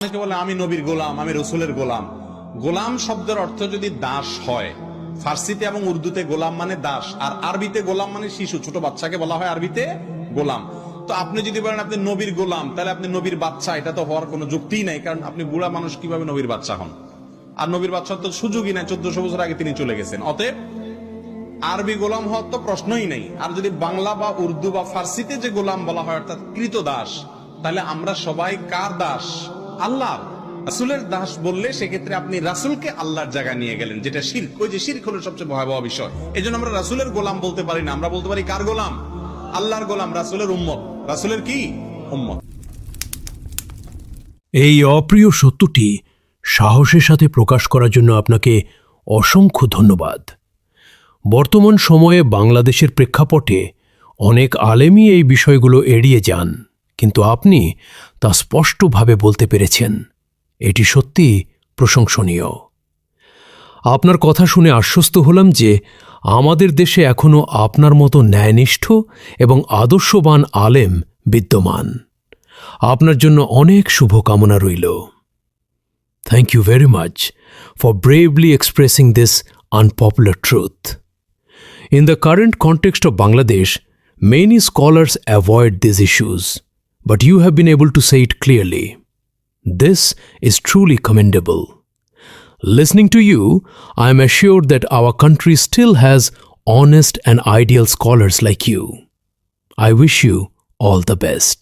অনেকে বলে আমি নবীর গোলাম, আমি রসুলের গোলাম। গোলাম শব্দের অর্থ যদি দাস হয়, ফার্সিতে এবং উর্দুতে গোলাম মানে দাস, আর আরবিতে গোলাম মানে শিশু, ছোট বাচ্চাকে বলা হয় আরবিতে গোলাম। তো আপনি যদি বলেন আপনি নবীর গোলাম, তাহলে আপনি নবীর বাচ্চা, এটা তো হওয়ার কোনো যুক্তিই নাই, কারণ আপনি বুড়া মানুষ কিভাবে নবীর বাচ্চা হন? আর নবীর বাচ্চার তো সুযোগই নাই, 1400 বছর আগে তিনি চলে গেছেন। অতএব আরবি গোলাম হওয়ার তো প্রশ্নই নেই। আর যদি বাংলা বা উর্দু বা ফার্সিতে যে গোলাম বলা হয় অর্থাৎ কৃত দাস, তাহলে আমরা সবাই কার দাস? আল্লাহ। রাসূলের দাস বললে সেক্ষেত্রে আপনি রাসূলকে আল্লাহর জায়গায় নিয়ে গেলেন, যেটা শিরক। ওই যে শিরক হলো সবচেয়ে ভয়াবহ বিষয়। এই জন্য আমরা রাসূলের গোলাম বলতে পারি না, আমরা বলতে পারি কার গোলাম? আল্লাহর গোলাম, রাসূলের উম্মত। রাসূলের কি উম্মত। এই অপ্রিয় সত্যটি সাহসের সাথে প্রকাশ করার জন্য আপনাকে অসংখ্য ধন্যবাদ। বর্তমান সময়ে বাংলাদেশের প্রেক্ষাপটে অনেক আলেমই এই বিষয়গুলো এড়িয়ে যান, কিন্তু আপনি তা স্পষ্টভাবে বলতে পেরেছেন। এটি সত্যি প্রশংসনীয়। আপনার কথা শুনে আশ্বস্ত হলাম যে আমাদের দেশে এখনও আপনার মতো ন্যায়নিষ্ঠ এবং আদর্শবান আলেম বিদ্যমান। আপনার জন্য অনেক শুভকামনা রইল। Thank you very much for bravely expressing this unpopular truth. In the current context of Bangladesh, many scholars avoid these issues, but you have been able to say it clearly. This is truly commendable. Listening to you, I am assured that our country still has honest and ideal scholars like you. I wish you all the best.